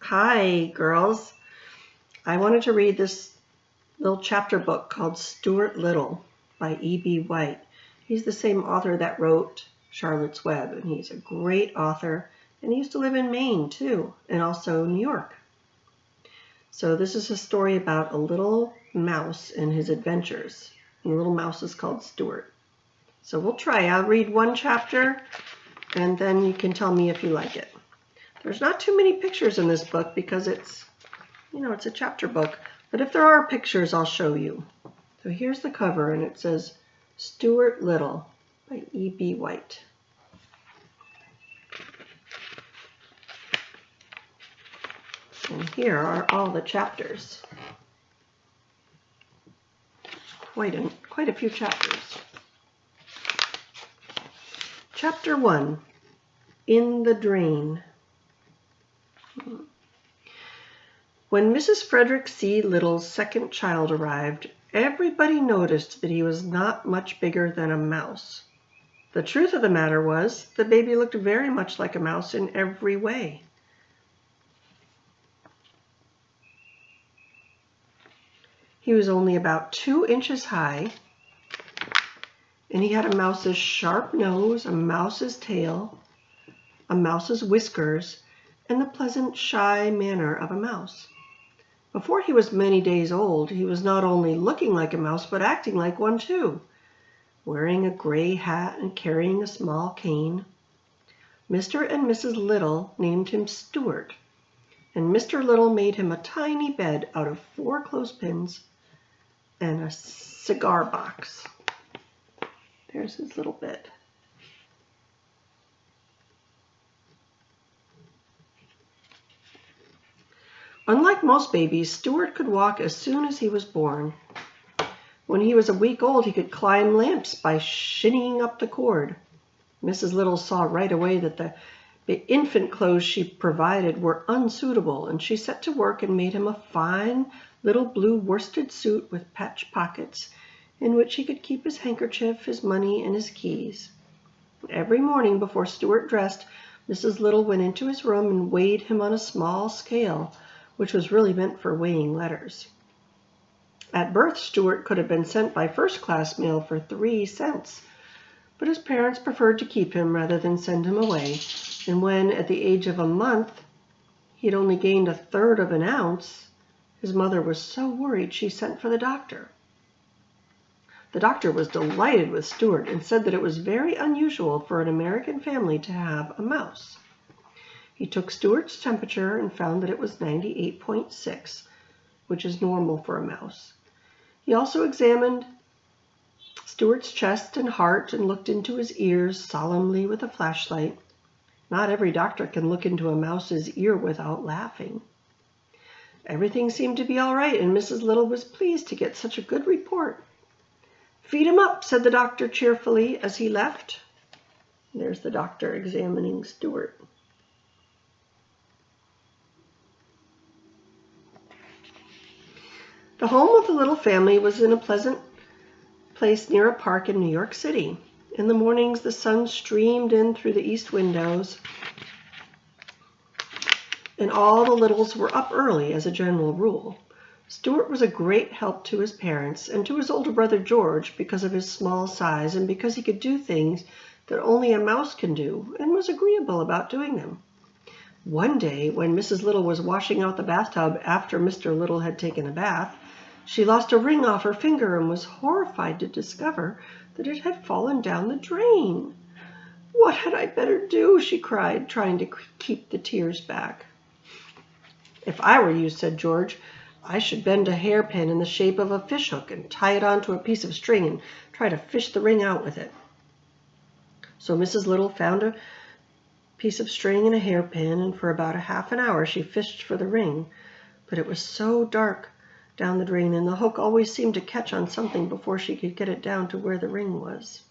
Hi, girls. I wanted to read this little chapter book called Stuart Little by E.B. White. He's the same author that wrote Charlotte's Web, and he's a great author, and he used to live in Maine, too, and also New York. So this is a story about a little mouse and his adventures. And the little mouse is called Stuart. So we'll try. I'll read one chapter, and then you can tell me if you like it. There's not too many pictures in this book because it's a chapter book. But if there are pictures, I'll show you. So here's the cover, and it says Stuart Little by E.B. White. And here are all the chapters. Quite a few chapters. Chapter 1, In the Drain. When Mrs. Frederick C. Little's second child arrived, everybody noticed that he was not much bigger than a mouse. The truth of the matter was, the baby looked very much like a mouse in every way. He was only about 2 inches high, and he had a mouse's sharp nose, a mouse's tail, a mouse's whiskers, and the pleasant, shy manner of a mouse. Before he was many days old, he was not only looking like a mouse, but acting like one too, wearing a gray hat and carrying a small cane. Mr. and Mrs. Little named him Stuart, and Mr. Little made him a tiny bed out of 4 clothespins and a cigar box. There's his little bed. Unlike most babies, Stuart could walk as soon as he was born. When he was a week old, he could climb lamps by shinnying up the cord. Mrs. Little saw right away that the infant clothes she provided were unsuitable, and she set to work and made him a fine little blue worsted suit with patch pockets, in which he could keep his handkerchief, his money, and his keys. Every morning before Stuart dressed, Mrs. Little went into his room and weighed him on a small scale, which was really meant for weighing letters. At birth, Stuart could have been sent by first-class mail for 3 cents, but his parents preferred to keep him rather than send him away, and when, at the age of a month, he had only gained 1/3 of an ounce, his mother was so worried she sent for the doctor. The doctor was delighted with Stuart and said that it was very unusual for an American family to have a mouse. He took Stuart's temperature and found that it was 98.6, which is normal for a mouse. He also examined Stuart's chest and heart and looked into his ears solemnly with a flashlight. Not every doctor can look into a mouse's ear without laughing. Everything seemed to be all right, and Mrs. Little was pleased to get such a good report. "Feed him up," said the doctor cheerfully as he left. There's the doctor examining Stuart. The home of the little family was in a pleasant place near a park in New York City. In the mornings, the sun streamed in through the east windows, and all the Littles were up early as a general rule. Stuart was a great help to his parents and to his older brother George because of his small size and because he could do things that only a mouse can do and was agreeable about doing them. One day, when Mrs. Little was washing out the bathtub after Mr. Little had taken a bath, she lost a ring off her finger and was horrified to discover that it had fallen down the drain. "What had I better do?" she cried, trying to keep the tears back. "If I were you," said George, "I should bend a hairpin in the shape of a fishhook and tie it onto a piece of string and try to fish the ring out with it." So Mrs. Little found a piece of string and a hairpin, and for about a half an hour she fished for the ring. But it was so dark down the drain, and the hook always seemed to catch on something before she could get it down to where the ring was.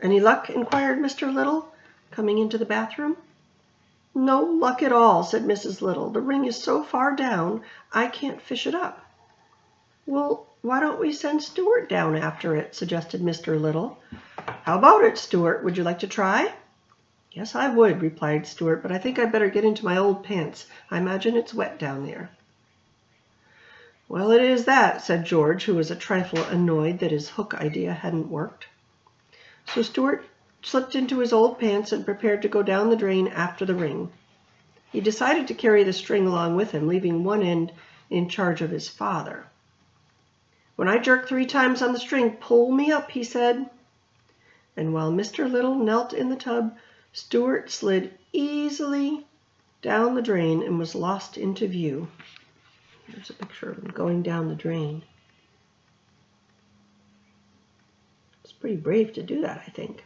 "Any luck?" inquired Mr. Little, coming into the bathroom. "No luck at all," said Mrs. Little. "The ring is so far down, I can't fish it up." "Well, why don't we send Stuart down after it?" suggested Mr. Little. "How about it, Stuart? Would you like to try?" "Yes, I would," replied Stuart, "but I think I'd better get into my old pants. I imagine it's wet down there." "Well, it is that," said George, who was a trifle annoyed that his hook idea hadn't worked. So Stuart slipped into his old pants and prepared to go down the drain after the ring. He decided to carry the string along with him, leaving one end in charge of his father. "When I jerk 3 times on the string, pull me up," he said. And while Mr. Little knelt in the tub, Stuart slid easily down the drain and was lost into view. There's a picture of him going down the drain. It's pretty brave to do that, I think.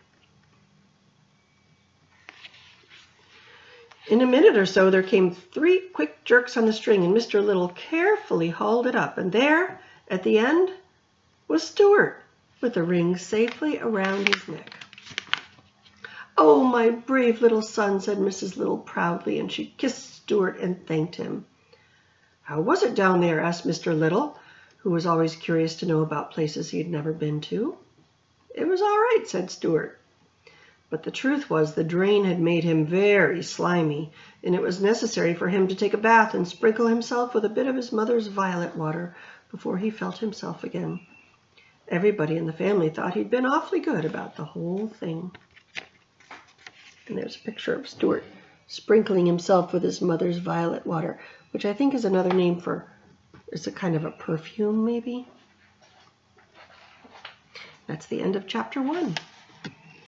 In a minute or so, there came 3 quick jerks on the string, and Mr. Little carefully hauled it up. And there, at the end, was Stuart, with the ring safely around his neck. "Oh, my brave little son," said Mrs. Little proudly, and she kissed Stuart and thanked him. "How was it down there?" asked Mr. Little, who was always curious to know about places he had never been to. "It was all right," said Stuart. But the truth was the drain had made him very slimy, and it was necessary for him to take a bath and sprinkle himself with a bit of his mother's violet water before he felt himself again. Everybody in the family thought he'd been awfully good about the whole thing. And there's a picture of Stuart sprinkling himself with his mother's violet water, which I think is another name for, it's a kind of a perfume maybe. That's the end of chapter 1.